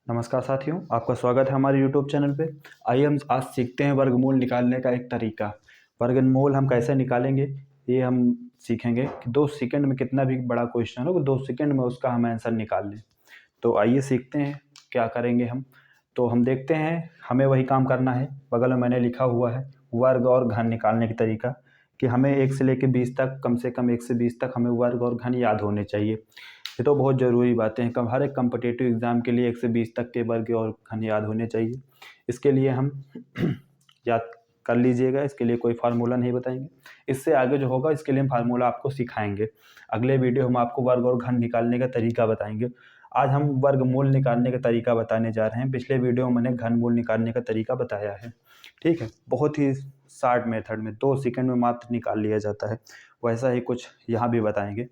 नमस्कार साथियों, आपका स्वागत है हमारे YouTube चैनल पे। आइए हम आज सीखते हैं वर्गमूल निकालने का एक तरीका। वर्गमूल हम कैसे निकालेंगे ये हम सीखेंगे कि 2 सेकंड में कितना भी बड़ा क्वेश्चन हो 2 सेकंड में उसका हम आंसर निकाल लें। तो आइए सीखते हैं क्या करेंगे हम। तो हम देखते हैं, हमें वही काम करना है। बगल में मैंने लिखा हुआ है वर्ग और घन निकालने का तरीका, कि हमें 1 से लेकर 20 तक, कम से कम 1 से 20 तक हमें वर्ग और घन याद होने चाहिए। ये तो बहुत ज़रूरी बातें हैं, कम हर एक कम्पिटिटिव एग्ज़ाम के लिए 1 से 20 तक के वर्ग और घन याद होने चाहिए। इसके लिए हम याद कर लीजिएगा, इसके लिए कोई फार्मूला नहीं बताएंगे। इससे आगे जो होगा इसके लिए हम फार्मूला आपको सिखाएंगे। अगले वीडियो हम आपको वर्ग और घन निकालने का तरीका बताएंगे। आज हम वर्गमूल निकालने का तरीका बताने जा रहे हैं। पिछले वीडियो में मैंने घनमूल निकालने का तरीका बताया है। ठीक है, बहुत ही शॉर्ट मेथड में 2 सेकंड में मात्र निकाल लिया जाता है। वैसा ही कुछ यहाँ भी बताएंगे।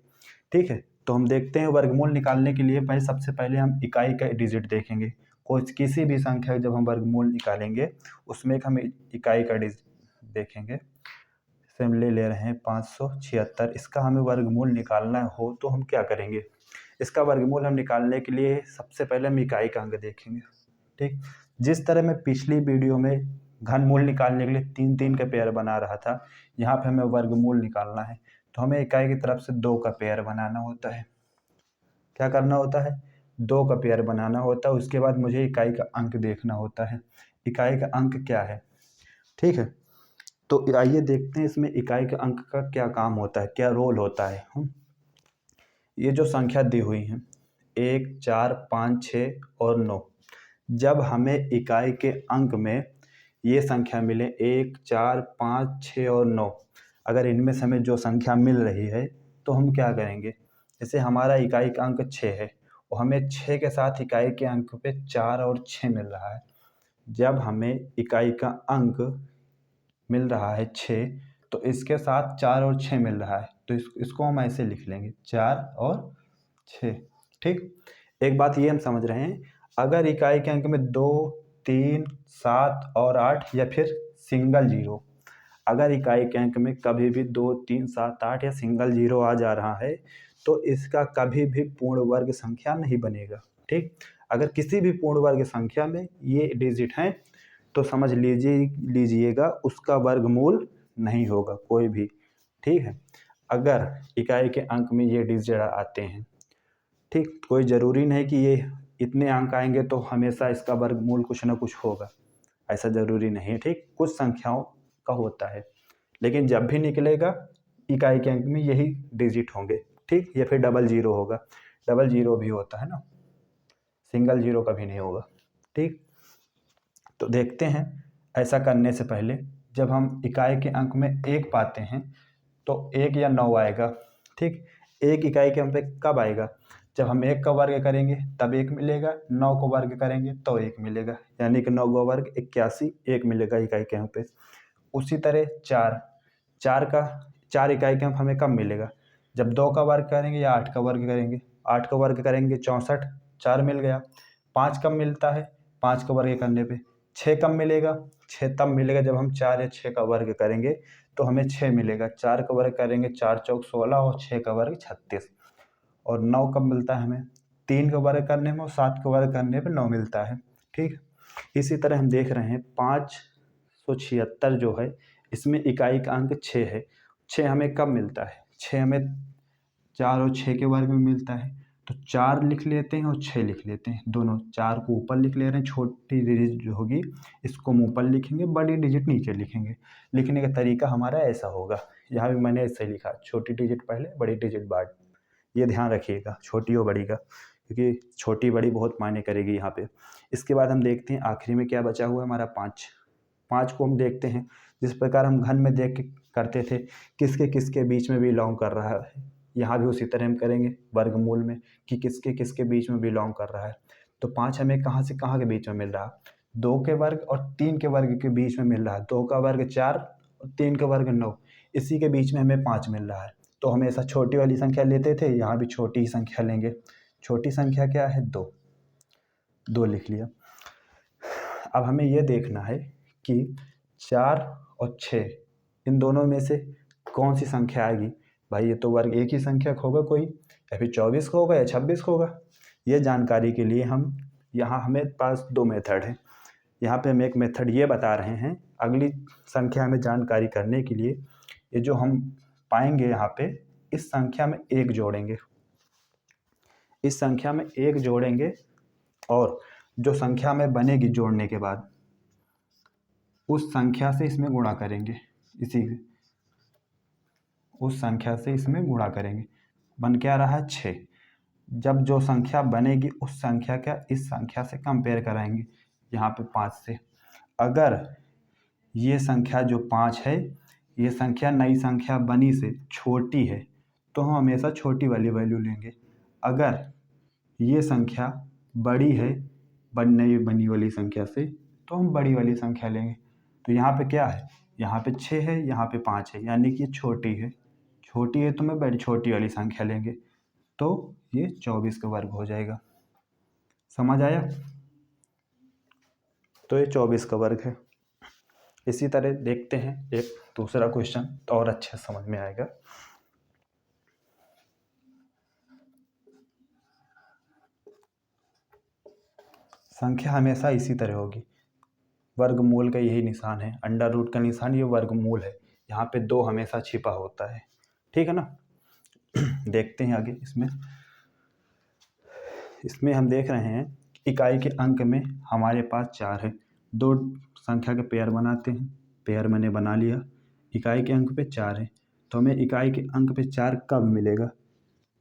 ठीक है, तो हम देखते हैं वर्गमूल निकालने के लिए सबसे पहले हम इकाई का डिजिट देखेंगे। किसी भी संख्या जब हम वर्गमूल निकालेंगे उसमें एक हम इकाई का डिजिट देखेंगे। जैसे हम ले रहे हैं 576, इसका हमें वर्गमूल निकालना हो तो हम क्या करेंगे। इसका वर्गमूल हम निकालने के लिए सबसे पहले हम इकाई का अंक देखेंगे। ठीक, जिस तरह मैं पिछली वीडियो में घनमूल निकालने के लिए 3-3 का पेयर बना रहा था, यहाँ पे हमें वर्गमूल निकालना है तो हमें इकाई की तरफ से 2 का पेयर बनाना होता है। क्या करना होता है, 2 का पेयर बनाना होता है। उसके बाद मुझे इकाई का अंक देखना होता है, इकाई का अंक क्या है। ठीक है, तो आइए देखते हैं इसमें इकाई के अंक का क्या काम होता है, क्या रोल होता है। ये जो संख्या दी हुई है 1, 4, 5, 6 और 9, जब हमें इकाई के अंक में ये संख्या मिले 1, 4, 5, 6 और 9, अगर इनमें से हमें जो संख्या मिल रही है तो हम क्या करेंगे। जैसे हमारा इकाई का अंक 6 है और हमें 6 के साथ इकाई के अंक पे 4 और 6 मिल रहा है। जब हमें इकाई का अंक मिल रहा है 6, तो इसके साथ 4 और 6 मिल रहा है, तो इसको हम ऐसे लिख लेंगे 4 और 6। ठीक, एक बात ये हम समझ रहे हैं, अगर इकाई के अंक में 2, 3, 7 और 8 या फिर सिंगल जीरो, अगर इकाई के अंक में कभी भी 2, 3, 7, 8 या सिंगल जीरो आ जा रहा है तो इसका कभी भी पूर्ण वर्ग संख्या नहीं बनेगा। ठीक, अगर किसी भी पूर्ण वर्ग संख्या में ये डिजिट हैं तो समझ लीजिएगा उसका वर्गमूल नहीं होगा कोई भी। ठीक है, अगर इकाई के अंक में ये डिजिट आते हैं, ठीक, कोई ज़रूरी नहीं कि ये इतने अंक आएंगे तो हमेशा इसका वर्गमूल कुछ ना कुछ होगा, ऐसा ज़रूरी नहीं है। ठीक, कुछ संख्याओं का होता है, लेकिन जब भी निकलेगा इकाई के अंक में यही डिजिट होंगे। ठीक, या फिर डबल जीरो होगा, डबल जीरो भी होता है ना, सिंगल जीरो कभी नहीं होगा। ठीक, तो देखते हैं, ऐसा करने से पहले जब हम इकाई के अंक में 1 पाते हैं तो 1 या 9 आएगा। ठीक, 1 इकाई के अंक पे कब आएगा, जब हम 1 का वर्ग करेंगे तब 1 मिलेगा, 9 को वर्ग करेंगे तो 1 मिलेगा, यानी कि 9 का वर्ग 81, 1 मिलेगा इकाई के अंक पे। उसी तरह 4 इकाई के अंक हमें कब मिलेगा, जब 2 का वर्ग करेंगे या 8 का वर्ग करेंगे। 8 का वर्ग करेंगे 64, 4 मिल गया। 5 कब मिलता है, 5 का वर्ग करने पे। 6 कब मिलेगा, 6 तब मिलेगा जब हम 4 या 6 का वर्ग करेंगे तो हमें 6 मिलेगा। 4 का वर्ग करेंगे 4 चौक 16 और 6 का वर्ग 36। और 9 कब मिलता है हमें, 3 का वर्ग करने में और 7 का वर्ग करने पे 9 मिलता है। ठीक, इसी तरह हम देख रहे हैं 576 जो है इसमें इकाई का अंक 6 है। 6 हमें कब मिलता है, 6 हमें 4 और 6 के वर्ग में मिलता है, तो 4 लिख लेते हैं और 6 लिख लेते हैं, दोनों 4 को ऊपर लिख ले रहे हैं, छोटी डिजिट जो होगी इसको हम ऊपर लिखेंगे, बड़ी डिजिट नीचे लिखेंगे। लिखने का तरीका हमारा ऐसा होगा, यहाँ भी मैंने ऐसे लिखा, छोटी डिजिट पहले बड़ी डिजिट बाद। ये ध्यान रखिएगा छोटी और बड़ी का, क्योंकि छोटी बड़ी बहुत मायने करेगी यहाँ पे। इसके बाद हम देखते हैं आखिरी में क्या बचा हुआ है हमारा 5। 5 को हम देखते हैं जिस प्रकार हम घन में देख के करते थे, किसके किसके बीच में बिलोंग कर रहा है, यहाँ भी उसी तरह हम करेंगे वर्गमूल में कि किसके किसके बीच में बिलोंग कर रहा है। तो 5 हमें कहाँ से कहाँ के बीच में मिल रहा है, 2 के वर्ग और 3 के वर्ग के बीच में मिल रहा है। 2 का वर्ग 4 और 3 का वर्ग 9, इसी के बीच में हमें 5 मिल रहा है। तो हमेशा छोटी वाली संख्या लेते थे, यहाँ भी छोटी ही संख्या लेंगे। छोटी संख्या क्या है, 2, 2 लिख लिया। अब हमें यह देखना है कि 4 और 6 इन दोनों में से कौन सी संख्या आएगी। भाई ये तो वर्ग एक ही संख्या होगा कोई, या फिर 24 का होगा या 26 का होगा। ये जानकारी के लिए हम यहाँ हमें पास दो मेथड है। यहाँ पे हम एक मेथड ये बता रहे हैं, अगली संख्या में जानकारी करने के लिए ये जो हम पाएंगे यहाँ पे, इस संख्या में एक जोड़ेंगे, इस संख्या में एक जोड़ेंगे और जो संख्या में बनेगी जोड़ने के बाद उस संख्या से इसमें गुणा करेंगे, उस संख्या से इसमें गुणा करेंगे। बन क्या रहा है 6। जब जो संख्या बनेगी उस संख्या का इस संख्या से कंपेयर कराएंगे, यहाँ पे 5 से। अगर ये संख्या जो 5 है, ये संख्या नई संख्या बनी से छोटी है तो हम हमेशा छोटी वाली वैल्यू लेंगे। अगर ये संख्या बड़ी है नई बनी वाली संख्या से तो हम बड़ी वाली संख्या लेंगे। तो यहाँ पे क्या है, यहाँ पे 6 है, यहाँ पे 5 है, यानी कि छोटी है। छोटी है तो मैं बड़ी छोटी वाली संख्या लेंगे, तो ये 24 का वर्ग हो जाएगा। समझ आया? तो ये 24 का वर्ग है। इसी तरह देखते हैं एक दूसरा क्वेश्चन, तो और अच्छे समझ में आएगा। संख्या हमेशा इसी तरह होगी, वर्गमूल का यही निशान है, अंडर रूट का निशान ये वर्गमूल है। यहाँ पे 2 हमेशा छिपा होता है, ठीक है ना। देखते हैं आगे। इसमें हम देख रहे हैं इकाई के अंक में हमारे पास 4 है। 2 संख्या के पेयर बनाते हैं, पेयर मैंने बना लिया। इकाई के अंक पे 4 है, तो हमें इकाई के अंक पे 4 कब मिलेगा?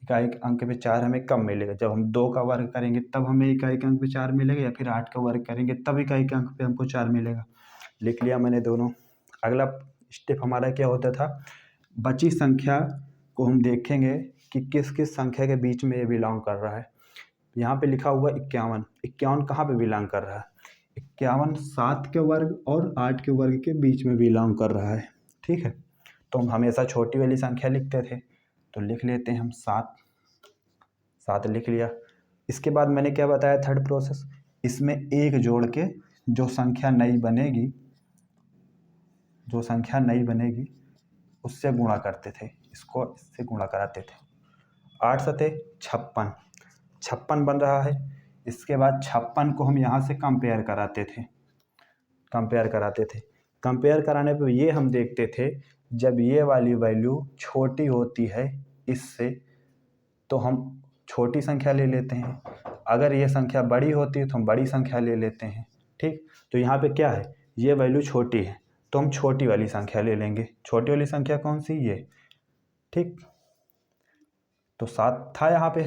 इकाई के अंक पे 4 हमें कब मिलेगा? जब हम 2 का वर्ग करेंगे तब हमें इकाई के अंक पे 4 मिलेगा, या फिर 8 का वर्ग करेंगे तब इकाई के अंक पे हमको 4 मिलेगा। लिख लिया मैंने दोनों। अगला स्टेप हमारा क्या होता था, बची संख्या को हम देखेंगे कि किस किस संख्या के बीच में ये बिलोंग कर रहा है। यहाँ पे लिखा हुआ 51। 51 कहाँ पे बिलोंग कर रहा है? 51 7 के वर्ग और 8 के वर्ग के बीच में बिलोंग कर रहा है, ठीक है। तो हम हमेशा छोटी वाली संख्या लिखते थे, तो लिख लेते हैं हम 7 लिख लिया। इसके बाद मैंने क्या बताया, थर्ड प्रोसेस, इसमें एक जोड़ के जो संख्या नई बनेगी, जो संख्या नई बनेगी उससे गुणा करते थे, इसको इससे गुणा कराते थे। 8 सते 56 बन रहा है। इसके बाद 56 को हम यहाँ से कंपेयर कराते थे, कंपेयर कराने पे ये हम देखते थे जब ये वाली वैल्यू छोटी होती है इससे तो हम छोटी संख्या ले लेते हैं, अगर ये संख्या बड़ी होती है तो हम बड़ी संख्या ले लेते हैं, ठीक। तो यहाँ पे क्या है, ये वैल्यू छोटी है तो हम छोटी वाली संख्या ले लेंगे। छोटी वाली संख्या कौन सी? ये, ठीक। तो 7 था, यहाँ पे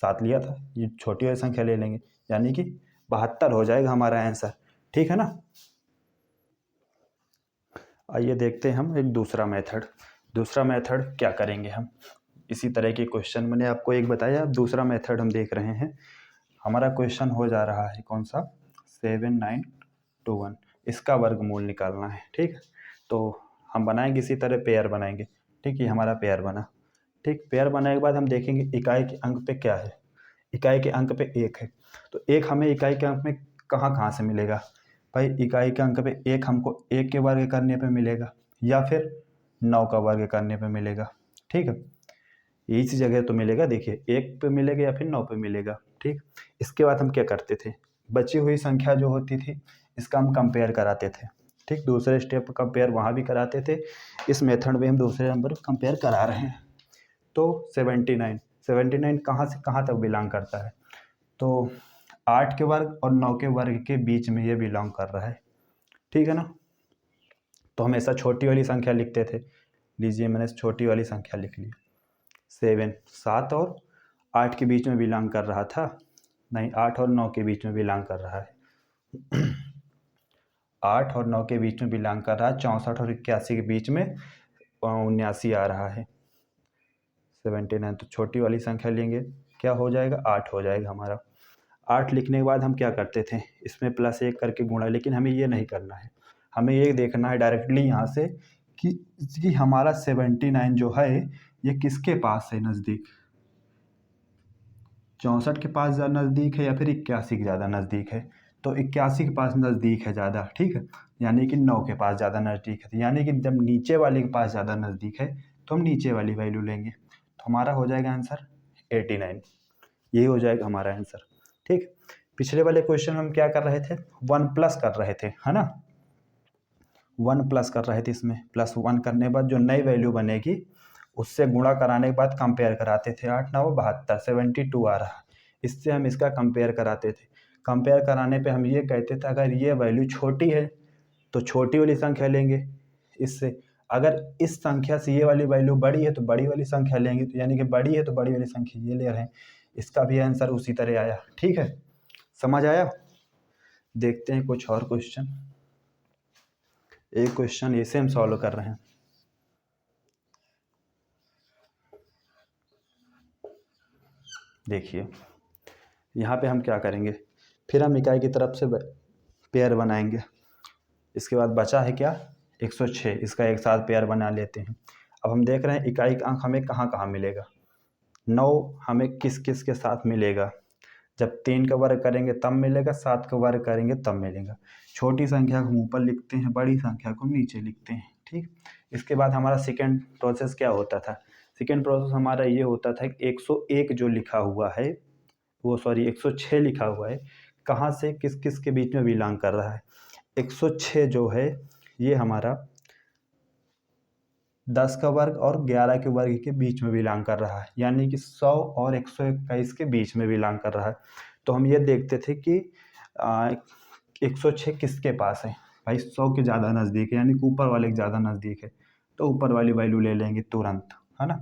7 लिया था, ये छोटी वाली संख्या ले लेंगे, यानी कि 72 हो जाएगा हमारा आंसर, ठीक है ना। आइए देखते हैं हम एक दूसरा मेथड क्या करेंगे हम। इसी तरह के क्वेश्चन मैंने आपको एक बताया, अब दूसरा मेथड हम देख रहे हैं। हमारा क्वेश्चन हो जा रहा है कौन सा, 7921, इसका वर्गमूल निकालना है, ठीक। तो हम बनाएंगे इसी तरह पेयर बनाएंगे, ठीक। ये हमारा पेयर बना, ठीक। पेयर बनाने के बाद हम देखेंगे इकाई के अंक पे क्या है। इकाई के अंक पे 1 है, तो 1 हमें इकाई के अंक में कहाँ से मिलेगा भाई? इकाई के अंक पे 1 हमको 1 के वर्ग करने पे मिलेगा या फिर 9 का वर्ग करने पे मिलेगा, ठीक है। इसी जगह तो मिलेगा, देखिए 1 पे मिलेगा या फिर 9 पे मिलेगा, ठीक। इसके बाद हम क्या करते थे, बची हुई संख्या जो होती थी इसका हम कंपेयर कराते थे, ठीक। दूसरे स्टेप कंपेयर वहाँ भी कराते थे, इस मेथड में हम दूसरे नंबर कंपेयर करा रहे हैं। तो 79 कहाँ से कहाँ तक बिलोंग करता है? तो 8 के वर्ग और 9 के वर्ग के बीच में ये बिलोंग कर रहा है, ठीक है ना। तो हमेशा छोटी वाली संख्या लिखते थे, लीजिए मैंने छोटी वाली संख्या लिख ली। 7 और 8 के बीच में बिलोंग कर रहा था, नहीं 8 और 9 के बीच में बिलोंग कर रहा है। 8 और 9 के बीच में बिलोंग कर रहा है, 64 और 81 के बीच में 79 आ रहा है। 79, तो छोटी वाली संख्या लेंगे, क्या हो जाएगा, 8 हो जाएगा हमारा। 8 लिखने के बाद हम क्या करते थे, इसमें +1 करके गुणा, लेकिन हमें ये नहीं करना है, हमें ये देखना है डायरेक्टली यहाँ से कि हमारा 79 जो है ये किसके पास है नज़दीक, 64 के पास ज़्यादा नज़दीक है या फिर 81 के ज़्यादा नज़दीक है? तो 81 के पास नज़दीक है ज़्यादा, ठीक है, यानी कि 9 के पास ज़्यादा नज़दीक है। यानी कि जब नीचे वाले के पास ज़्यादा नज़दीक है तो हम नीचे वाली वैल्यू लेंगे, तो हमारा हो जाएगा आंसर 89, यही हो जाएगा हमारा आंसर, ठीक। पिछले वाले क्वेश्चन में हम क्या कर रहे थे, 1 प्लस कर रहे थे, है ना, 1 प्लस कर रहे थे। इसमें +1 करने के बाद जो नई वैल्यू बनेगी उससे गुणा कराने के बाद कंपेयर कराते थे। 8 9 72, 72 आ रहा, इससे हम इसका कंपेयर कराते थे। कंपेयर कराने पे हम ये कहते थे अगर ये वैल्यू छोटी है तो छोटी वाली संख्या लेंगे इससे, अगर इस संख्या से ये वाली वैल्यू बड़ी है तो बड़ी वाली संख्या लेंगे, तो यानी कि बड़ी है तो बड़ी वाली संख्या ये ले रहे हैं। इसका भी आंसर उसी तरह आया। ठीक है, समझ आया। देखते हैं कुछ और क्वेश्चन। एक क्वेश्चन ऐसे हम सॉल्व कर रहे हैं। देखिए यहाँ पे हम क्या करेंगे, फिर हम इकाई की तरफ से पेयर बनाएंगे। इसके बाद बचा है क्या, 106, इसका एक साथ पेयर बना लेते हैं। अब हम देख रहे हैं इकाई का अंक हमें कहाँ कहाँ मिलेगा। 9 हमें किस किस के साथ मिलेगा, जब 3 का वर्ग करेंगे तब मिलेगा, 7 का वर्ग करेंगे तब मिलेगा। छोटी संख्या को ऊपर लिखते हैं, बड़ी संख्या को नीचे लिखते हैं। ठीक, इसके बाद हमारा सेकेंड प्रोसेस क्या होता था, सेकेंड प्रोसेस हमारा ये होता था कि 101 जो लिखा हुआ है वो 106 लिखा हुआ है, कहाँ से किस किस के बीच में बिलोंग कर रहा है। 106 जो है ये हमारा 10 का वर्ग और 11 के वर्ग के बीच में बिलोंग कर रहा है, यानी कि 100 और 121 के बीच में बिलोंग कर रहा है। तो हम ये देखते थे कि 106 किसके पास है, भाई 100 के ज़्यादा नज़दीक है, यानी कि ऊपर वाले के ज़्यादा नज़दीक है, तो ऊपर वाली वैल्यू ले लेंगे तुरंत, है ना,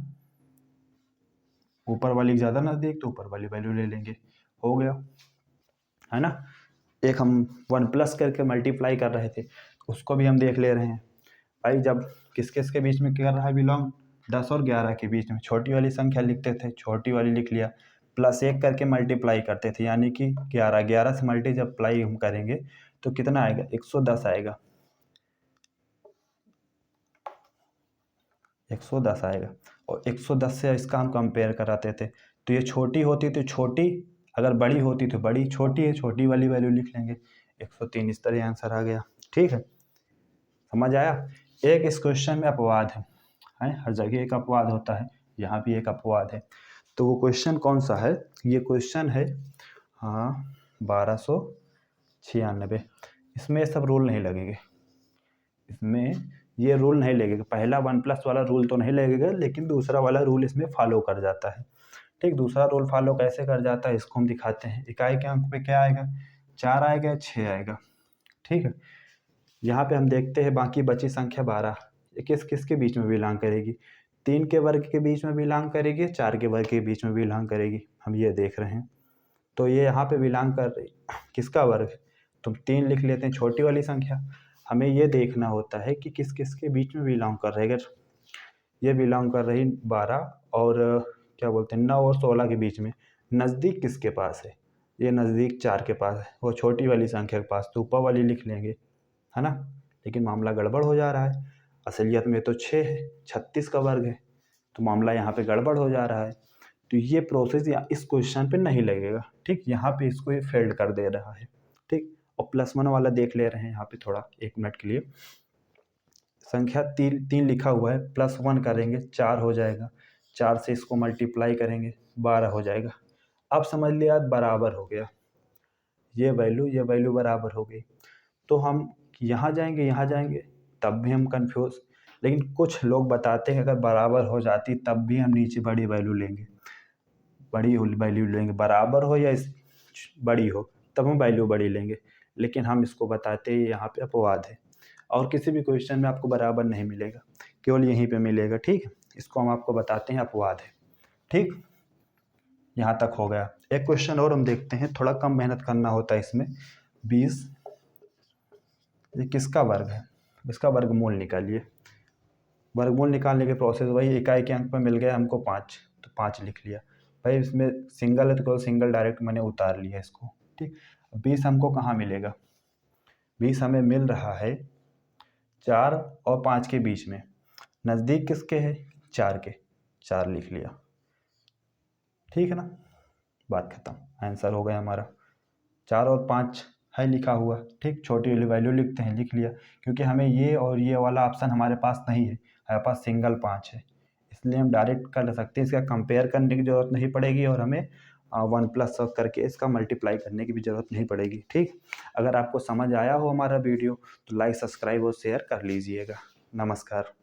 ऊपर वाली ज़्यादा नज़दीक तो ऊपर वाली वैल्यू ले लेंगे, हो गया, है ना। एक हम 1 प्लस करके मल्टीप्लाई कर रहे थे, उसको भी हम देख ले रहे हैं। भाई जब किस किस के बीच में कर रहा है बिलोंग, 10 और 11 के बीच में, छोटी वाली संख्या लिखते थे, छोटी वाली लिख लिया, +1 करके मल्टीप्लाई करते थे, यानी कि 11 से मल्टी जब प्लाई हम करेंगे तो कितना आएगा, 110 आएगा, 110 आएगा। और 110 से इसका हम कंपेयर कराते थे, तो ये छोटी होती तो छोटी, अगर बड़ी होती तो बड़ी, छोटी है छोटी वाली वैल्यू लिख लेंगे, 103। इस तरह आंसर आ गया। ठीक है, समझ आया। एक इस क्वेश्चन में अपवाद है, हर जगह एक अपवाद होता है, यहाँ भी एक अपवाद है। तो वो क्वेश्चन कौन सा है, ये क्वेश्चन है 1296। इसमें सब रूल नहीं लगेंगे, इसमें ये रूल नहीं लगेगा, पहला 1 प्लस वाला रूल तो नहीं लगेगा, लेकिन दूसरा वाला रूल इसमें फॉलो कर जाता है। ठीक, दूसरा रूल फॉलो कैसे कर जाता है इसको हम दिखाते हैं। इकाई के अंक पे क्या आएगा, 4 आएगा, 6 आएगा। ठीक है, यहाँ पे हम देखते हैं बाकी बची संख्या 12 किस किस के बीच में बिलोंग करेगी, 3 के वर्ग के बीच में बिलोंग करेगी, 4 के वर्ग के बीच में बिलोंग करेगी, हम ये देख रहे हैं। तो ये यहाँ पे बिलोंग कर रही किसका वर्ग, तो 3 लिख लेते हैं, छोटी वाली संख्या। हमें ये देखना होता है कि किस किस के बीच में बिलोंग कर रही है। ये बिलोंग कर रही 12 और क्या बोलते हैं 9 और 16 के बीच में, नज़दीक किसके पास है, ये नज़दीक 4 के पास है, वो छोटी वाली संख्या के पास, तो ऊपर वाली लिख लेंगे, है ना। लेकिन मामला गड़बड़ हो जा रहा है, असलियत में तो 6 है, 36 का वर्ग है, तो मामला यहाँ पे गड़बड़ हो जा रहा है। तो ये प्रोसेस इस क्वेश्चन पे नहीं लगेगा। ठीक, यहाँ पे इसको ये फेल्ड कर दे रहा है। ठीक, और +1 वाला देख ले रहे हैं यहाँ पे थोड़ा 1 मिनट के लिए। संख्या 3 लिखा हुआ है, +1 करेंगे 4 हो जाएगा, 4 से इसको मल्टीप्लाई करेंगे 12 हो जाएगा। अब समझ लिया बराबर हो गया, ये वैल्यू बराबर हो गई। तो हम यहाँ जाएंगे तब भी हम कंफ्यूज, लेकिन कुछ लोग बताते हैं अगर बराबर हो जाती तब भी हम नीचे बड़ी वैल्यू लेंगे, बराबर हो या बड़ी हो तब हम वैल्यू बड़ी लेंगे। लेकिन हम इसको बताते हैं यहाँ पे अपवाद है, और किसी भी क्वेश्चन में आपको बराबर नहीं मिलेगा, केवल यहीं पे मिलेगा। ठीक है, इसको हम आपको बताते हैं अपवाद है। ठीक, यहाँ तक हो गया। एक क्वेश्चन और हम देखते हैं, थोड़ा कम मेहनत करना होता है इसमें। 20 ये किसका वर्ग है, इसका वर्गमूल निकालिए। वर्गमूल निकालने के प्रोसेस वही, इकाई के अंक पर मिल गया हमको 5, तो 5 लिख लिया। भाई इसमें सिंगल है तो केवल सिंगल डायरेक्ट मैंने उतार लिया इसको। ठीक, 20 हमको कहाँ मिलेगा, 20 हमें मिल रहा है 4 और 5 के बीच में, नज़दीक किसके है, 4 के, 4 लिख लिया। ठीक है ना, बात खत्म, आंसर हो गया हमारा। 4 और 5 है लिखा हुआ। ठीक, छोटी वाली वैल्यू लिखते हैं, लिख लिया, क्योंकि हमें ये और ये वाला ऑप्शन हमारे पास नहीं है, हमारे पास सिंगल 5 है, इसलिए हम डायरेक्ट कर सकते हैं, इसका कंपेयर करने की ज़रूरत नहीं पड़ेगी और हमें वन प्लस करके इसका मल्टीप्लाई करने की भी ज़रूरत नहीं पड़ेगी। ठीक, अगर आपको समझ आया हो हमारा वीडियो तो लाइक, सब्सक्राइब और शेयर कर लीजिएगा। नमस्कार।